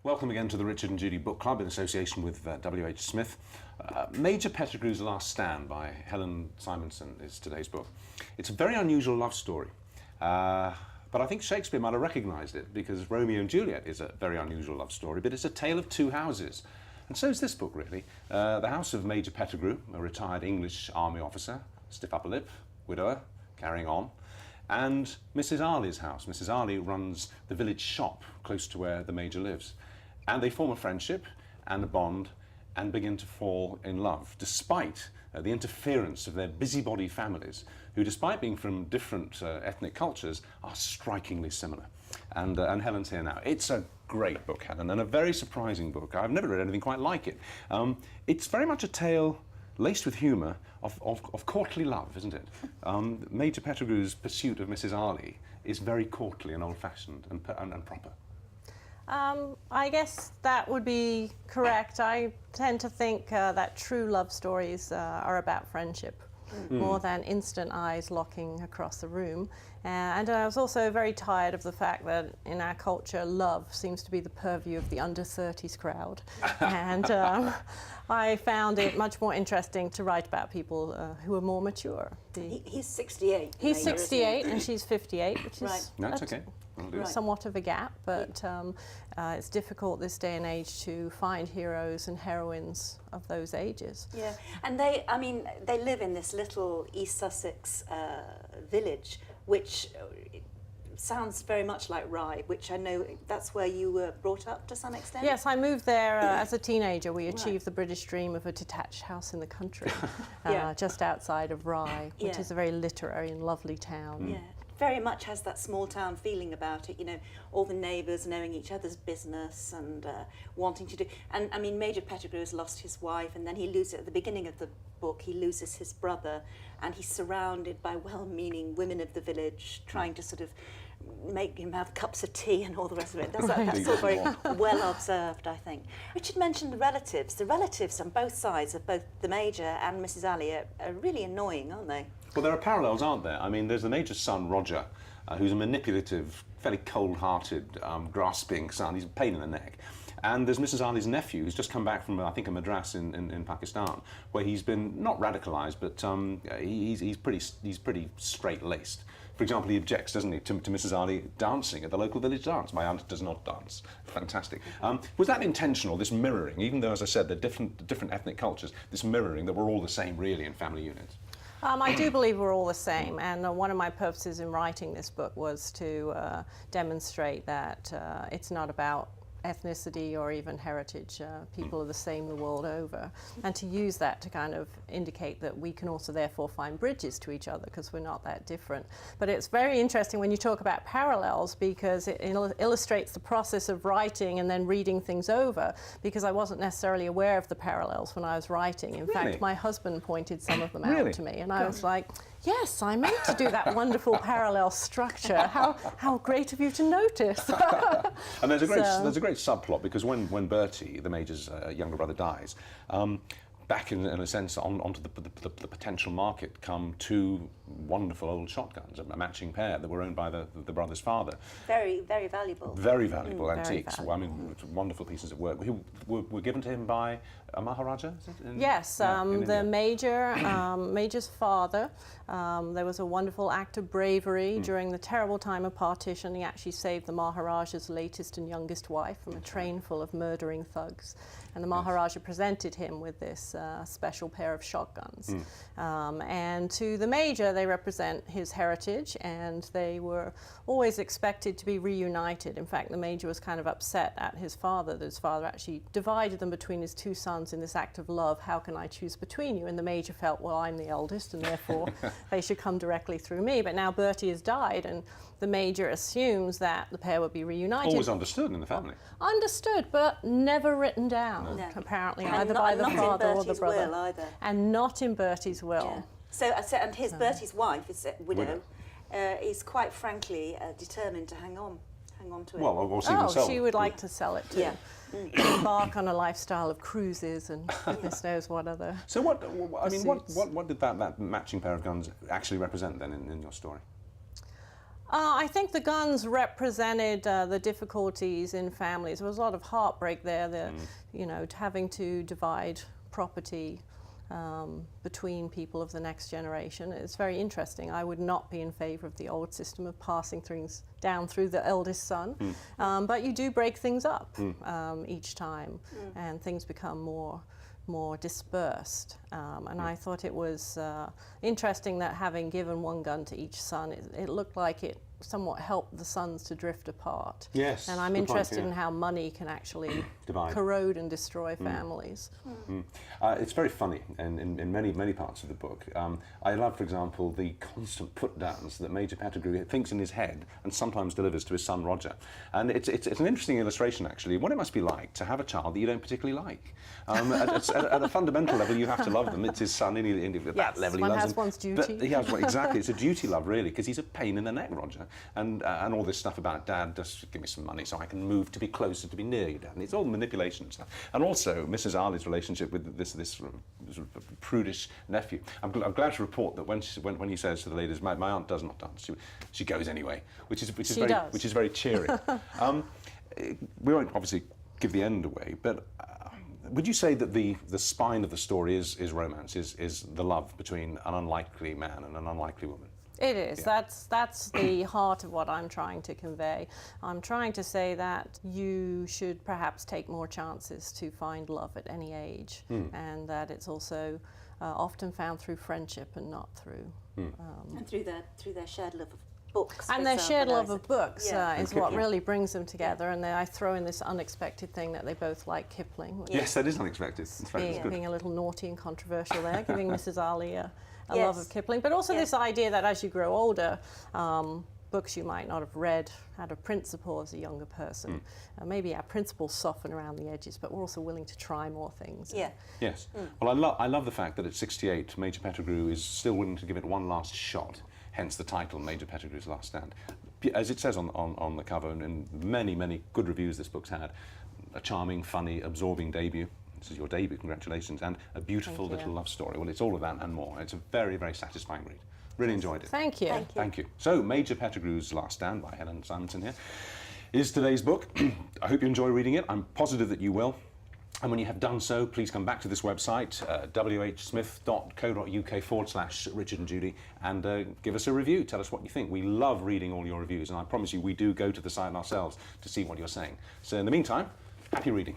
Welcome again to the Richard and Judy Book Club in association with WHSmith. Major Pettigrew's Last Stand by Helen Simonson is today's book. It's a very unusual love story, but I think Shakespeare might have recognised it because Romeo and Juliet is a very unusual love story, but it's a tale of two houses. And so is this book, really. The house of Major Pettigrew, a retired English army officer, stiff upper lip, widower, carrying on, and Mrs. Arley's house. Mrs. Arley runs the village shop close to where the Major lives. And they form a friendship and a bond and begin to fall in love, despite the interference of their busybody families, who, despite being from different ethnic cultures, are strikingly similar. And Helen's here now. It's a great book, Helen, and a very surprising book. I've never read anything quite like it. It's very much a tale laced with humour of courtly love, isn't it? Major Pettigrew's pursuit of Mrs. Arley is very courtly and old-fashioned and proper. I guess that would be correct. I tend to think that true love stories are about friendship more than instant eyes locking across the room. And I was also very tired of the fact that in our culture, love seems to be the purview of the under-30s crowd. And I found it much more interesting to write about people who are more mature. He's 68. He's 68 and she's 58, which is That's okay. somewhat of a gap, but it's difficult this day and age to find heroes and heroines of those ages. Yeah, and they live in this little East Sussex village, which sounds very much like Rye, which I know that's where you were brought up to some extent. Yes, I moved there as a teenager. We achieved the British dream of a detached house in the country, just outside of Rye, which is a very literary and lovely town. Yeah. Very much has that small town feeling about it, you know, all the neighbours knowing each other's business and wanting to do. And I mean, Major Pettigrew has lost his wife, and then he loses, at the beginning of the book, he loses his brother, and he's surrounded by well-meaning women of the village trying to sort of make him have cups of tea and all the rest of it. That's all very well observed, I think. Richard mentioned the relatives. The relatives on both sides of both the Major and Mrs. Arley are really annoying, aren't they? Well, there are parallels, aren't there? I mean, there's the Major's son, Roger, who's a manipulative, fairly cold-hearted, grasping son. He's a pain in the neck. And there's Mrs. Arley's nephew, who's just come back from, I think, a madras in Pakistan, where he's been not radicalised, but he's pretty straight-laced. For example, he objects, doesn't he, to Mrs. Arley dancing at the local village dance. My aunt does not dance. Fantastic. Was that intentional, this mirroring, even though, as I said, they're different ethnic cultures, this mirroring that we're all the same, really, in family units? I do believe we're all the same, and one of my purposes in writing this book was to demonstrate that it's not about ethnicity or even heritage. People are the same the world over, and to use that to kind of indicate that we can also therefore find bridges to each other because we're not that different. But it's very interesting when you talk about parallels because it illustrates the process of writing and then reading things over, because I wasn't necessarily aware of the parallels when I was writing. In fact, my husband pointed some of them out to me, and I was like, yes, I meant to do that wonderful parallel structure. How great of you to notice. And there's a great subplot, because when Bertie, the Major's younger brother, dies, back in a sense onto the potential market come two wonderful old shotguns, a matching pair that were owned by the brother's father. Very, very valuable. Very valuable antiques. Very valuable. I mean, wonderful pieces of work. Who were given to him by a Maharaja? Is it yes, the Major's father. There was a wonderful act of bravery during the terrible time of partition. He actually saved the Maharaja's latest and youngest wife from a train full of murdering thugs. And the Maharaja presented him with this special pair of shotguns. And to the Major, they represent his heritage, and they were always expected to be reunited. In fact, the Major was kind of upset at his father, that his father actually divided them between his two sons in this act of love. How can I choose between you? And the Major felt, well, I'm the eldest, and therefore they should come directly through me. But now Bertie has died, and the Major assumes that the pair will be reunited. Always understood in the family. Understood, but never written down, apparently, either by the father or the brother. Will either. And not in Bertie's will. Yeah. So Bertie's wife, is a widow, is quite frankly determined to hang on to it. Well, or even sell. She would like to sell it too. Yeah. Embark on a lifestyle of cruises and goodness knows what other. So what did that matching pair of guns actually represent then in your story? I think the guns represented the difficulties in families. There was a lot of heartbreak there, you know, having to divide property between people of the next generation. It's very interesting. I would not be in favour of the old system of passing things down through the eldest son, but you do break things up each time, and things become more dispersed. And I thought it was interesting that having given one gun to each son, it looked like it somewhat helped the sons to drift apart. Yes. And I'm interested in how money can actually corrode and destroy families. It's very funny in many parts of the book. I love, for example, the constant put-downs that Major Pettigrew thinks in his head and sometimes delivers to his son Roger. And it's an interesting illustration, actually, what it must be like to have a child that you don't particularly like. At a fundamental level, you have to love them. It's his son, and at that level he loves him. One has one's duty. But he has, exactly, it's a duty love, really, because he's a pain in the neck, Roger. And all this stuff about, Dad, just give me some money so I can move to be closer, to be near you, Dad. And it's all manipulation and stuff. And also Mrs. Arley's relationship with this sort of prudish nephew. I'm glad to report that when he says to the ladies, my aunt does not dance, she goes anyway, which is very cheery. We won't obviously give the end away, but would you say that the spine of the story is romance, is the love between an unlikely man and an unlikely woman? It is. Yeah. That's the heart of what I'm trying to convey. I'm trying to say that you should perhaps take more chances to find love at any age, and that it's also often found through friendship and not through... and through their shared love of books. And their shared love of books is what really brings them together. And then I throw in this unexpected thing that they both like Kipling. Yes, that is unexpected. It's being a little naughty and controversial there, giving Mrs. Arley a love of Kipling. But also this idea that as you grow older, books you might not have read had a principle as a younger person. Maybe our principles soften around the edges, but we're also willing to try more things. Yeah. Yes. Well, I love the fact that at 68, Major Pettigrew is still willing to give it one last shot, hence the title, Major Pettigrew's Last Stand. As it says on the cover, and in many good reviews this book's had, a charming, funny, absorbing debut. This is your debut, congratulations, and a beautiful little love story. Well, it's all of that and more. It's a very satisfying read. Really enjoyed it. Thank you. Thank you. So, Major Pettigrew's Last Stand by Helen Simonson here is today's book. I hope you enjoy reading it. I'm positive that you will. And when you have done so, please come back to this website, whsmith.co.uk/Richard and Judy, and give us a review. Tell us what you think. We love reading all your reviews, and I promise you we do go to the site ourselves to see what you're saying. So in the meantime, happy reading.